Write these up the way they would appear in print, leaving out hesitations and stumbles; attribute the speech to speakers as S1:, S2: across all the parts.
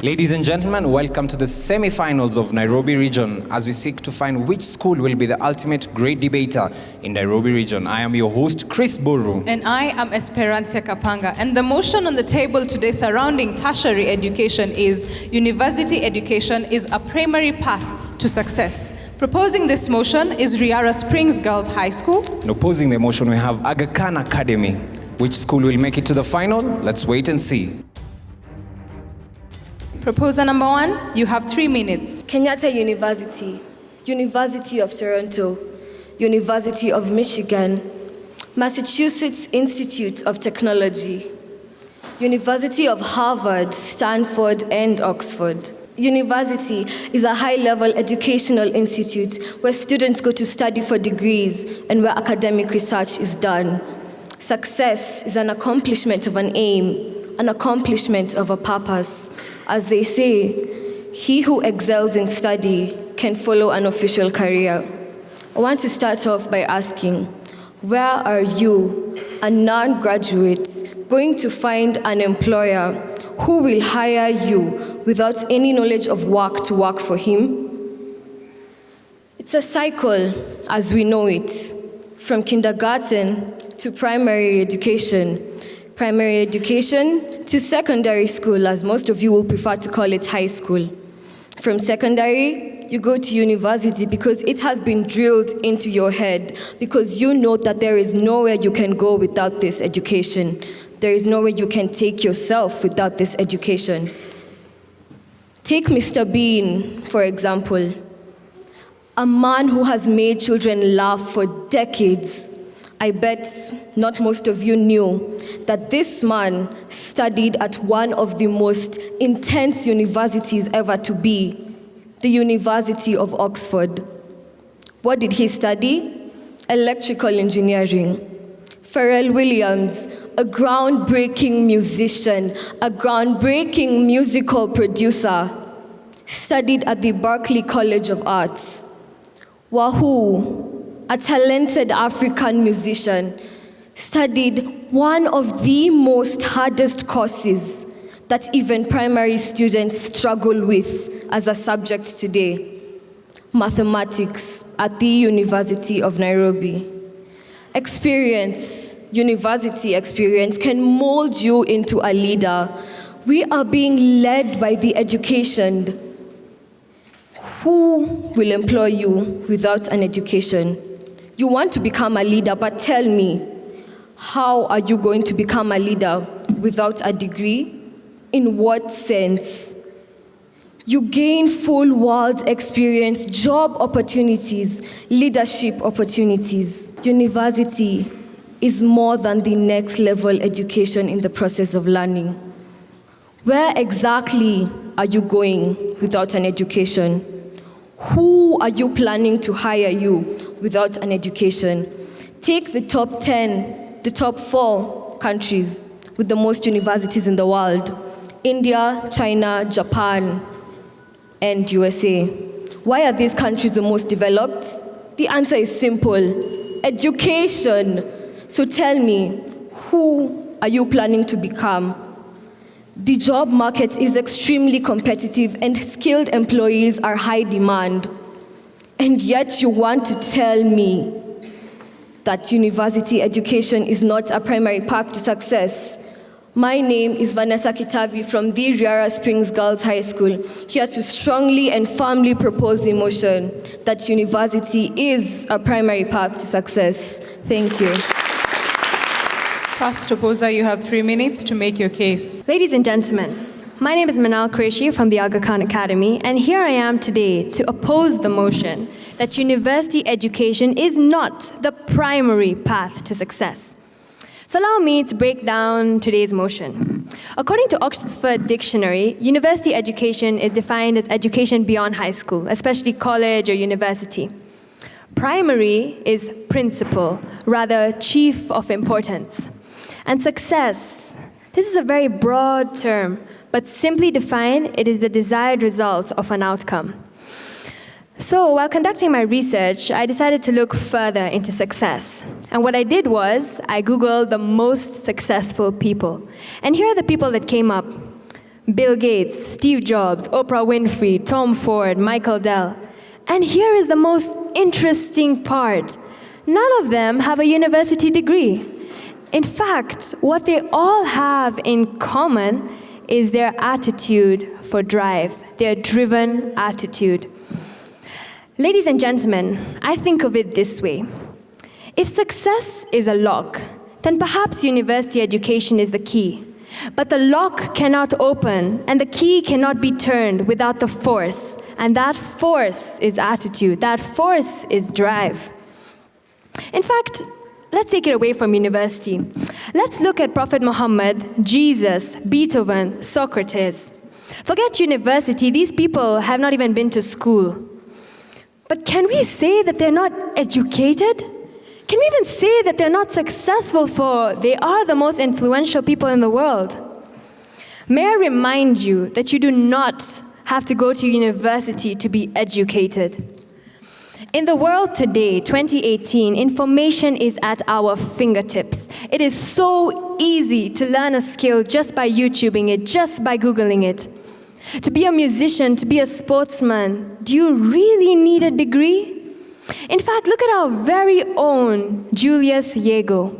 S1: Ladies and gentlemen, welcome to the semi-finals of Nairobi region as we seek to find which school will be the ultimate great debater in Nairobi region. I am your host, Chris Boru.
S2: And I am Esperanza Kapanga. And the motion on the table today surrounding tertiary education is university education is a primary path to success. Proposing this motion is Riara Spirngs Girls High School.
S1: And opposing the motion, we have Aga Khan Academy. Which school will make it to the final? Let's wait and see.
S2: Proposer number 1, you have 3 minutes.
S3: Kenyatta University, University of Toronto, University of Michigan, Massachusetts Institute of Technology, University of Harvard, Stanford, and Oxford. University is a high-level educational institute where students go to study for degrees and where academic research is done. Success is an accomplishment of an aim, an accomplishment of a purpose. As they say, he who excels in study can follow an official career. I want to start off by asking, where are you, a non-graduate, going to find an employer who will hire you without any knowledge of work to work for him? It's a cycle as we know it, from kindergarten to primary education to secondary school, as most of you will prefer to call it high school. From secondary, you go to university because it has been drilled into your head, because you know that there is nowhere you can go without this education. There is nowhere you can take yourself without this education. Take Mr. Bean, for example, a man who has made children laugh for decades. I bet not most of you knew that this man studied at one of the most intense universities ever to be, the University of Oxford. What did he study? Electrical engineering. Pharrell Williams, a groundbreaking musician, a groundbreaking musical producer, studied at the Berklee College of Arts. Wahoo, a talented African musician, studied one of the most hardest courses that even primary students struggle with as a subject today, mathematics, at the University of Nairobi. University experience can mold you into a leader. We are being led by the education. Who will employ you without an education? You want to become a leader, but tell me, how are you going to become a leader without a degree? In what sense? You gain full world experience, job opportunities, leadership opportunities. University is more than the next level education in the process of learning. Where exactly are you going without an education? Who are you planning to hire you without an education? Take the top 10, the top 4 countries with the most universities in the world: India, China, Japan, and USA. Why are these countries the most developed? The answer is simple: education. So tell me, who are you planning to become? The job market is extremely competitive and skilled employees are high demand. And yet you want to tell me that university education is not a primary path to success. My name is Vanessa Kitavi from the Riara Spirngs Girls High School, here to strongly and firmly propose the motion that university is a primary path to success. Thank you.
S2: First opposer, you have 3 minutes to make your case.
S4: Ladies and gentlemen, my name is Manal Qureshi from the Aga Khan Academy, and here I am today to oppose the motion that university education is not the primary path to success. So allow me to break down today's motion. According to Oxford Dictionary, university education is defined as education beyond high school, especially college or university. Primary is principal, rather chief of importance. And success, this is a very broad term, but simply defined, it is the desired result of an outcome. So while conducting my research, I decided to look further into success. And what I did was, I Googled the most successful people. And here are the people that came up: Bill Gates, Steve Jobs, Oprah Winfrey, Tom Ford, Michael Dell. And here is the most interesting part. None of them have a university degree. In fact, what they all have in common is their attitude for drive, their driven attitude. Ladies and gentlemen, I think of it this way. If success is a lock, then perhaps university education is the key. But the lock cannot open, and the key cannot be turned without the force. And that force is attitude. That force is drive. In fact, let's take it away from university. Let's look at Prophet Muhammad, Jesus, Beethoven, Socrates. Forget university, these people have not even been to school. But can we say that they're not educated? Can we even say that they're not successful, for they are the most influential people in the world? May I remind you that you do not have to go to university to be educated. In the world today, 2018, information is at our fingertips. It is so easy to learn a skill just by YouTubing it, just by Googling it. To be a musician, to be a sportsman, do you really need a degree? In fact, look at our very own Julius Yego,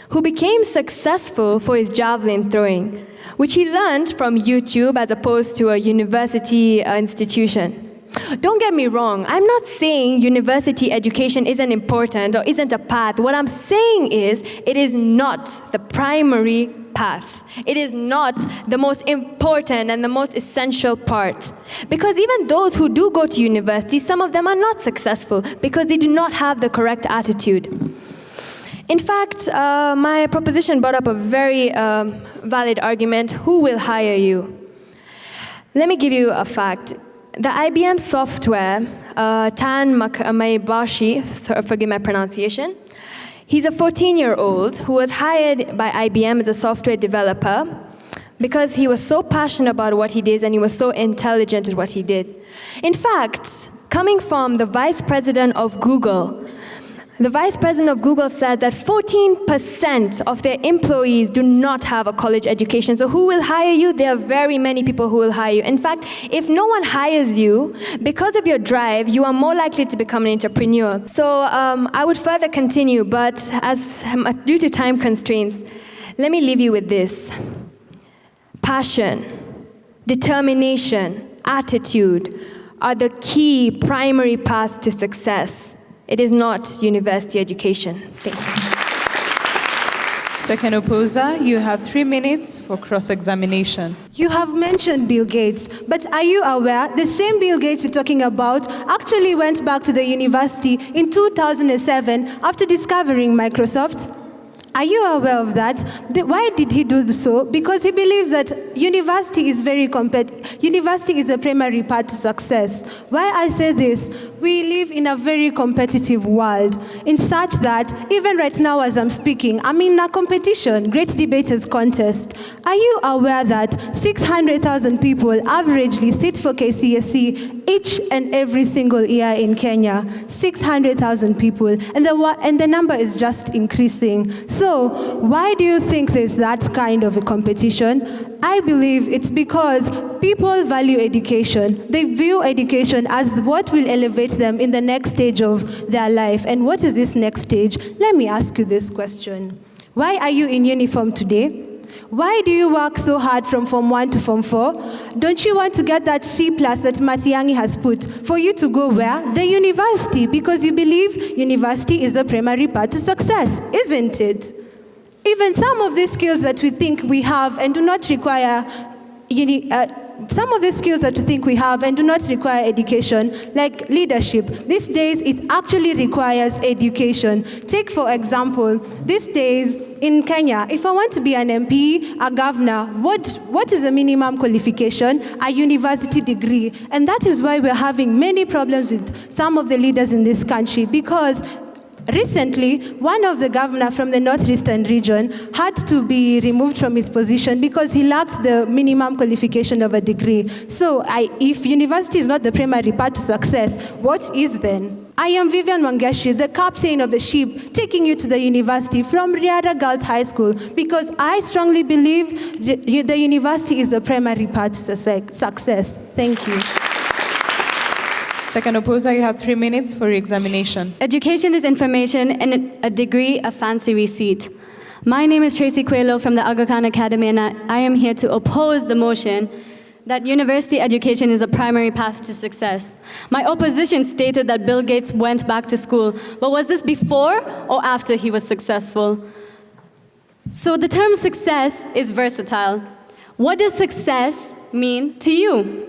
S4: who became successful for his javelin throwing, which he learned from YouTube as opposed to a university institution. Don't get me wrong, I'm not saying university education isn't important or isn't a path. What I'm saying is it is not the primary path. It is not the most important and the most essential part. Because even those who do go to university, some of them are not successful because they do not have the correct attitude. In fact, my proposition brought up a very valid argument. Who will hire you? Let me give you a fact. The IBM software, Tan Maibashi, forgive my pronunciation, he's a 14-year-old who was hired by IBM as a software developer because he was so passionate about what he did and he was so intelligent at what he did. In fact, coming from the vice president of Google, the vice president of Google said that 14% of their employees do not have a college education. So who will hire you? There are very many people who will hire you. In fact, if no one hires you, because of your drive, you are more likely to become an entrepreneur. So I would further continue, but due to time constraints, let me leave you with this. Passion, determination, attitude are the key primary paths to success. It is not university education. Thank you.
S2: Second opposer, you have 3 minutes for cross-examination.
S5: You have mentioned Bill Gates, but are you aware the same Bill Gates you're talking about actually went back to the university in 2007 after discovering Microsoft? Are you aware of that? Why did he do so? Because he believes that university is university is the primary path to success. Why I say this? We live in a very competitive world, in such that even right now as I'm speaking, I'm in a competition, Great Debaters Contest. Are you aware that 600,000 people averagely sit for KCSE each and every single year in Kenya? 600,000 people, and the number is just increasing. So why do you think there's that kind of a competition? I believe it's because people value education. They view education as what will elevate them in the next stage of their life. And what is this next stage? Let me ask you this question. Why are you in uniform today? Why do you work so hard from Form 1 to Form 4? Don't you want to get that C+ that Matiang'i has put for you to go where? The university, because you believe university is the primary path to success, isn't it? Even some of these skills that we think we have and do not require education, like leadership, these days it actually requires education. Take for example, these days in Kenya, if I want to be an MP, a governor, what is the minimum qualification? A university degree. And that is why we're having many problems with some of the leaders in this country, because Recently, one of the governors from the northeastern region had to be removed from his position because he lacked the minimum qualification of a degree. So if university is not the primary path to success, what is then? I am Vivian Wangashi, the captain of the ship, taking you to the university from Riara Girls High School because I strongly believe the university is the primary path to success. Thank you.
S2: Second opposer, you have 3 minutes for your examination.
S6: Education is information and a degree a fancy receipt. My name is Tracy Coelho from the Aga Khan Academy, and I am here to oppose the motion that university education is a primary path to success. My opposition stated that Bill Gates went back to school, but was this before or after he was successful? So the term success is versatile. What does success mean to you?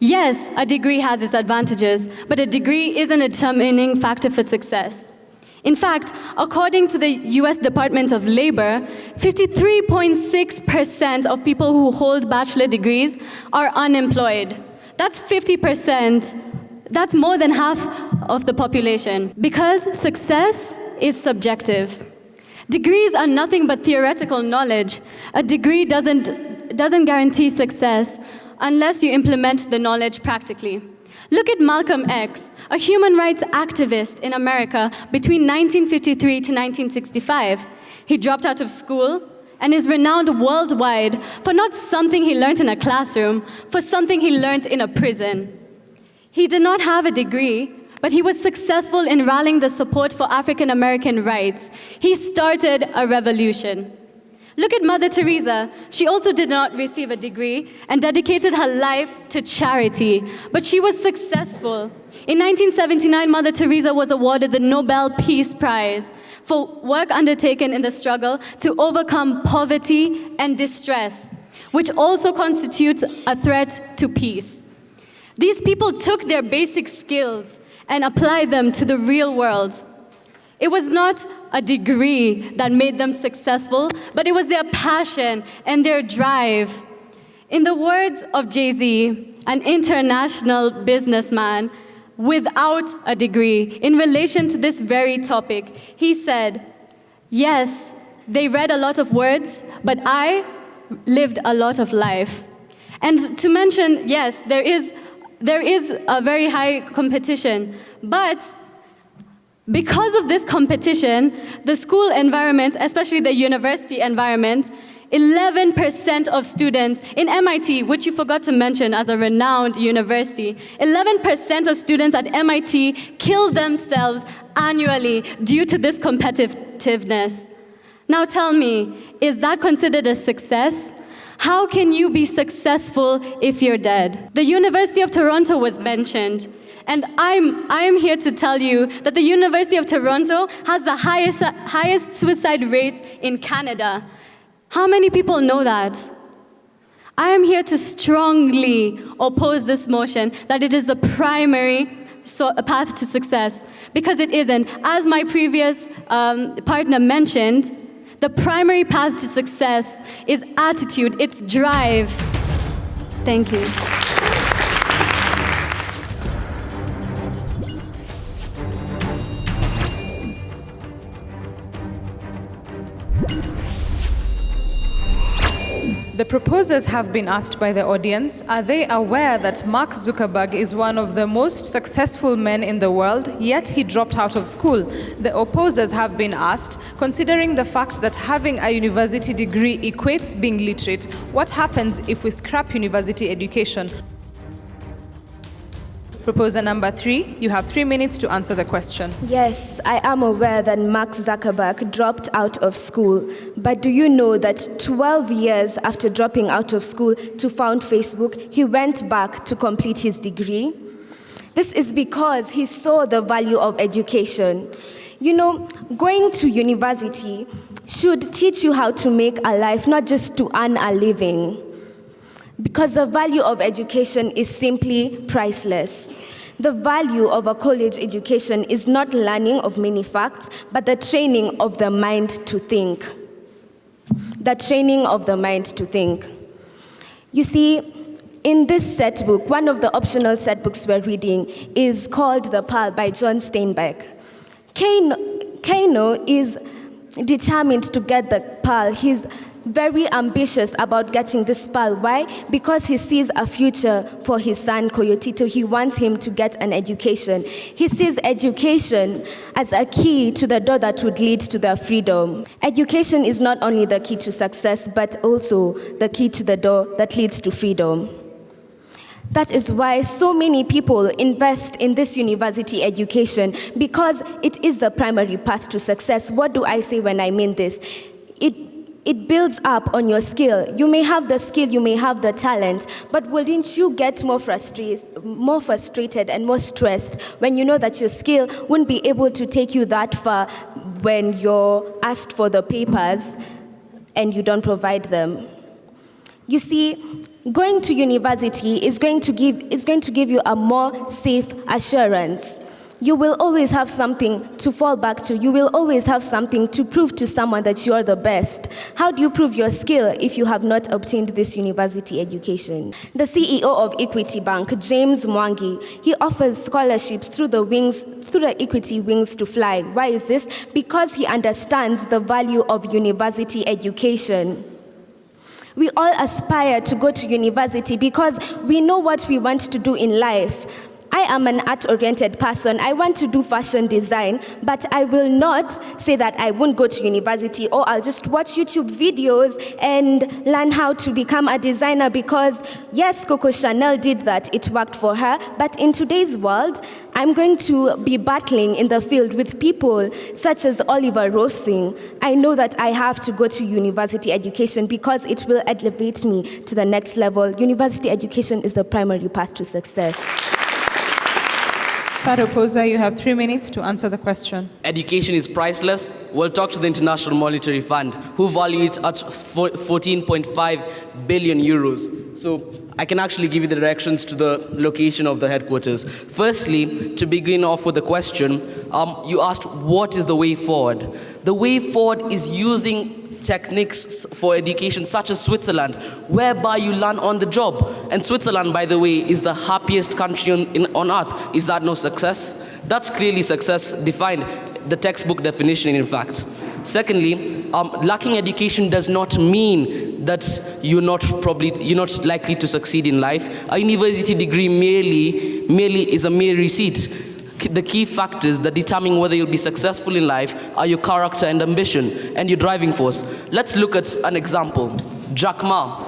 S6: Yes, a degree has its advantages, but a degree isn't a determining factor for success. In fact, according to the US Department of Labor, 53.6% of people who hold bachelor degrees are unemployed. That's 50%. That's more than half of the population. Because success is subjective. Degrees are nothing but theoretical knowledge. A degree doesn't guarantee success unless you implement the knowledge practically. Look at Malcolm X, a human rights activist in America between 1953 to 1965. He dropped out of school and is renowned worldwide for not something he learned in a classroom, for something he learned in a prison. He did not have a degree, but he was successful in rallying the support for African American rights. He started a revolution. Look at Mother Teresa. She also did not receive a degree and dedicated her life to charity, but she was successful. In 1979, Mother Teresa was awarded the Nobel Peace Prize for work undertaken in the struggle to overcome poverty and distress, which also constitutes a threat to peace. These people took their basic skills and applied them to the real world. It was not a degree that made them successful, but it was their passion and their drive. In the words of Jay-Z, an international businessman without a degree, in relation to this very topic, he said, "Yes, they read a lot of words, but I lived a lot of life." And to mention, yes, there is a very high competition, but because of this competition, the school environment, especially the university environment, 11% of students in MIT, which you forgot to mention as a renowned university, 11% of students at MIT kill themselves annually due to this competitiveness. Now tell me, is that considered a success? How can you be successful if you're dead? The University of Toronto was mentioned. And I am here to tell you that the University of Toronto has the highest suicide rates in Canada. How many people know that? I am here to strongly oppose this motion that it is the primary path to success, because it isn't. As my previous partner mentioned, the primary path to success is attitude, it's drive. Thank you.
S2: The proposers have been asked by the audience, are they aware that Mark Zuckerberg is one of the most successful men in the world, yet he dropped out of school? The opposers have been asked, considering the fact that having a university degree equates being literate, what happens if we scrap university education? Proposer number 3, you have 3 minutes to answer the question.
S3: Yes, I am aware that Mark Zuckerberg dropped out of school. But do you know that 12 years after dropping out of school to found Facebook, he went back to complete his degree? This is because he saw the value of education. You know, going to university should teach you how to make a life, not just to earn a living. Because the value of education is simply priceless. The value of a college education is not learning of many facts, but the training of the mind to think. The training of the mind to think. You see, in this set book, one of the optional set books we're reading is called The Pearl by John Steinbeck. Kaino is determined to get the pearl. He's very ambitious about getting this pearl. Why? Because he sees a future for his son, Koyotito. He wants him to get an education. He sees education as a key to the door that would lead to their freedom. Education is not only the key to success, but also the key to the door that leads to freedom. That is why so many people invest in this university education, because it is the primary path to success. What do I say when I mean this? It builds up on your skill. You may have the skill, you may have the talent, but wouldn't you get more frustrated and more stressed when you know that your skill wouldn't be able to take you that far when you're asked for the papers and you don't provide them? You see, going to university is going to give you a more safe assurance. You will always have something to fall back to. You will always have something to prove to someone that you are the best. How do you prove your skill if you have not obtained this university education? The CEO of Equity Bank, James Mwangi, he offers scholarships through the Equity Wings to Fly. Why is this? Because he understands the value of university education. We all aspire to go to university because we know what we want to do in life. I am an art-oriented person. I want to do fashion design, but I will not say that I won't go to university, or I'll just watch YouTube videos and learn how to become a designer because, yes, Coco Chanel did that. It worked for her. But in today's world, I'm going to be battling in the field with people such as Oliver Rosing. I know that I have to go to university education because it will elevate me to the next level. University education is the primary path to success.
S2: Third opposer, you have 3 minutes to answer the question.
S7: Education is priceless. We'll talk to the International Monetary Fund, who value it at 14.5 billion euros. So I can actually give you the directions to the location of the headquarters. Firstly, to begin off with the question, you asked what is the way forward. The way forward is using techniques for education such as Switzerland, whereby you learn on the job. And Switzerland, by the way, is the happiest country on earth. Is that no success? That's clearly success defined, the textbook definition, in fact. Secondly, lacking education does not mean that you're not likely to succeed in life. A university degree merely is a mere receipt. The key factors that determine whether you'll be successful in life are your character and ambition and your driving force. Let's look at an example. Jack Ma.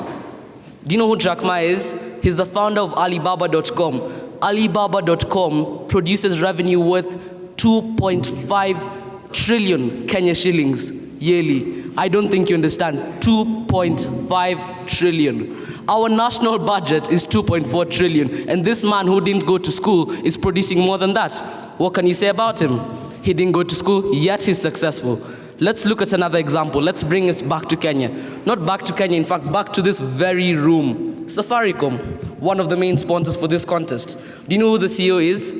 S7: Do you know who Jack Ma is? He's the founder of Alibaba.com. Alibaba.com produces revenue worth 2.5 trillion Kenya shillings yearly. I don't think you understand. 2.5 trillion. Our national budget is 2.4 trillion, and this man who didn't go to school is producing more than that. What can you say about him? He didn't go to school, yet he's successful. Let's look at another example. Let's bring it back to Kenya. Not back to Kenya, in fact, back to this very room. Safaricom, one of the main sponsors for this contest. Do you know who the CEO is?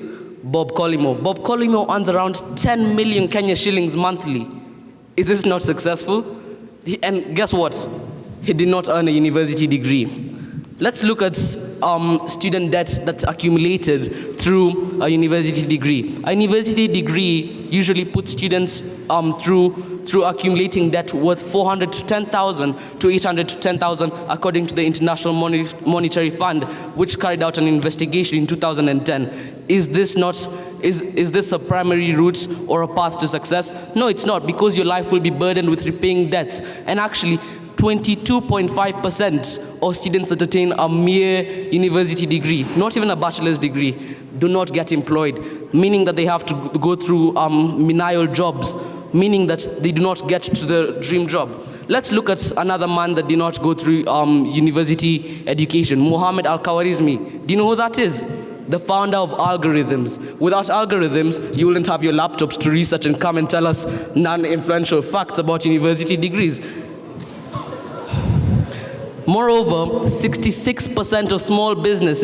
S7: Bob Collymore. Bob Collymore earns around 10 million Kenya shillings monthly. Is this not successful? And guess what? He did not earn a university degree. Let's look at student debt that's accumulated through a university degree. A university degree usually puts students through accumulating debt worth 400 to 10,000 to 800 to 10,000, according to the International Monetary Fund, which carried out an investigation in 2010. Is this a primary route or a path to success? No, it's not, because your life will be burdened with repaying debts. And actually, 22.5% of students that attain a mere university degree, not even a bachelor's degree, do not get employed, meaning that they have to go through menial jobs, meaning that they do not get to the dream job. Let's look at another man that did not go through university education, Mohammed Al-Khawarizmi. Do you know who that is? The founder of algorithms. Without algorithms, you wouldn't have your laptops to research and come and tell us non-influential facts about university degrees. Moreover, 66% of small business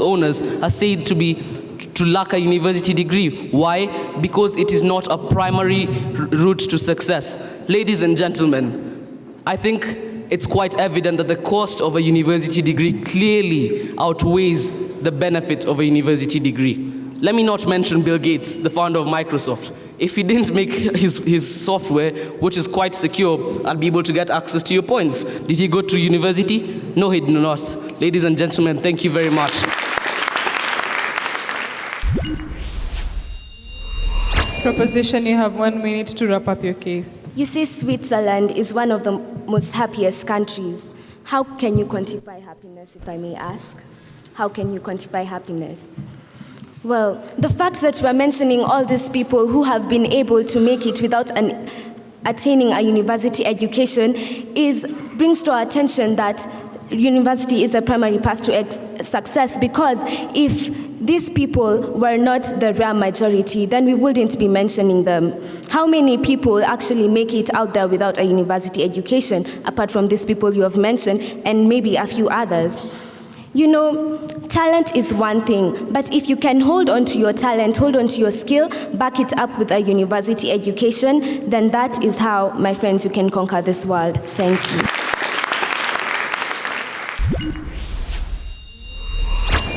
S7: owners are said to lack a university degree. Why? Because it is not a primary route to success. Ladies and gentlemen, I think it's quite evident that the cost of a university degree clearly outweighs the benefit of a university degree. Let me not mention Bill Gates, the founder of Microsoft. If he didn't make his software, which is quite secure, I'll be able to get access to your points. Did he go to university? No, he did not. Ladies and gentlemen, thank you very much.
S2: Proposition, you have 1 minute to wrap up your case.
S3: You say Switzerland is one of the most happiest countries. How can you quantify happiness, if I may ask? How can you quantify happiness? Well, the fact that we're mentioning all these people who have been able to make it without attaining a university education brings to our attention that university is the primary path to success, because if these people were not the rare majority, then we wouldn't be mentioning them. How many people actually make it out there without a university education, apart from these people you have mentioned, and maybe a few others? You know, talent is one thing, but if you can hold on to your talent, hold on to your skill, back it up with a university education, then that is how, my friends, you can conquer this world. Thank you.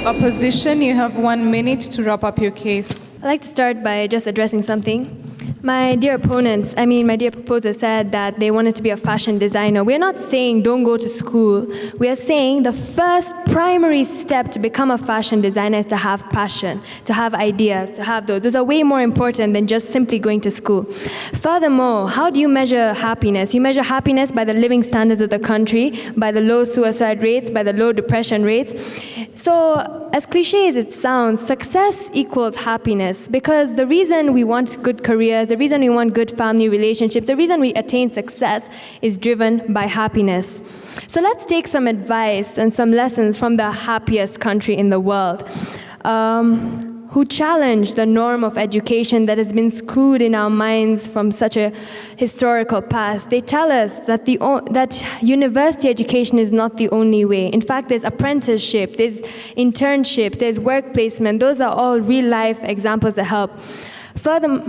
S2: Opposition, you have 1 minute to wrap up your case.
S4: I'd like to start by just addressing something. My dear proposers said that they wanted to be a fashion designer. We're not saying don't go to school. We are saying the first primary step to become a fashion designer is to have passion, to have ideas, to have those. Those are way more important than just simply going to school. Furthermore, how do you measure happiness? You measure happiness by the living standards of the country, by the low suicide rates, by the low depression rates. So, as cliche as it sounds, success equals happiness, because the reason we want good careers, the reason we want good family relationships, the reason we attain success is driven by happiness. So let's take some advice and some lessons from the happiest country in the world, who challenge the norm of education that has been screwed in our minds from such a historical past. They tell us that that university education is not the only way. In fact, there's apprenticeship, there's internship, there's work placement. Those are all real-life examples that help. Further,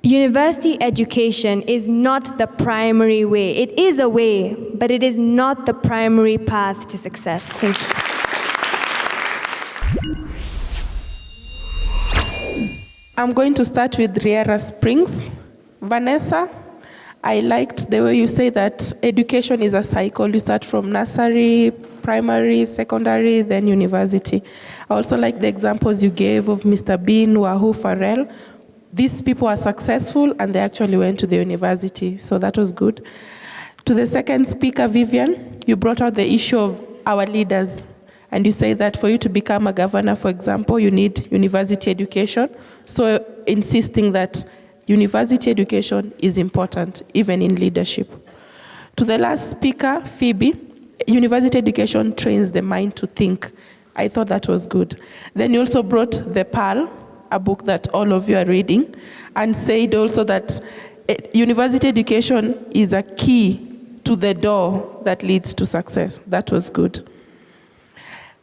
S4: university education is not the primary way. It is a way, but it is not the primary path to success. Thank you.
S8: I'm going to start with Riara Spirngs. Vanessa, I liked the way you say that education is a cycle. You start from nursery, primary, secondary, then university. I also like the examples you gave of Mr. Bean, Wahoo, Farrell. These people are successful and they actually went to the university, so that was good. To the second speaker, Vivian, you brought out the issue of our leaders. And you say that for you to become a governor, for example, you need university education. So insisting that university education is important, even in leadership. To the last speaker, Phoebe, university education trains the mind to think. I thought that was good. Then you also brought The Pearl, a book that all of you are reading, and said also that university education is a key to the door that leads to success. That was good.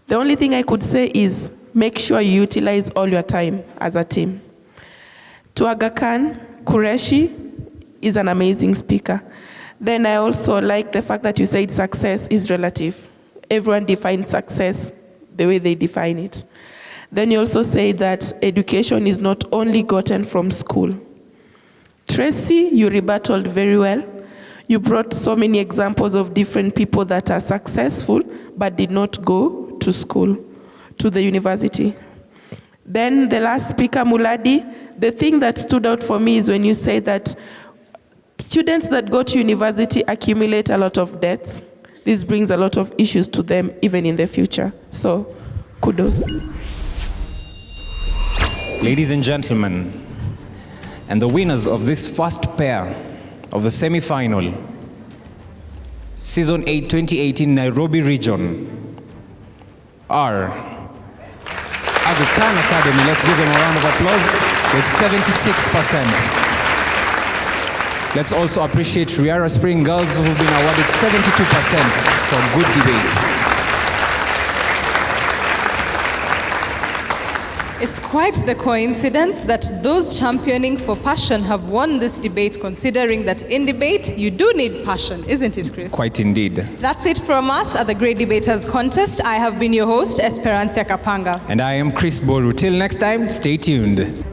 S8: The only thing I could say is make sure you utilize all your time as a team. To Aga Khan, Qureshi is an amazing speaker. Then I also like the fact that you said success is relative. Everyone defines success the way they define it. Then you also say that education is not only gotten from school. Tracy, you rebutted very well. You brought so many examples of different people that are successful but did not go to school, to the university. Then the last speaker, Muladi, the thing that stood out for me is when you say that students that go to university accumulate a lot of debts. This brings a lot of issues to them even in the future. So, kudos.
S1: Ladies and gentlemen, and the winners of this first pair of the semi-final, Season 8 2018 Nairobi region, are Aga Khan Academy. Let's give them a round of applause with 76%. Let's also appreciate Riara Spring Girls who've been awarded 72% for good debate.
S2: It's quite the coincidence that those championing for passion have won this debate, considering that in debate, you do need passion, isn't it, Chris?
S1: Quite indeed.
S2: That's it from us at the Great Debaters Contest. I have been your host, Esperanza Kapanga.
S1: And I am Chris Boru. Till next time, stay tuned.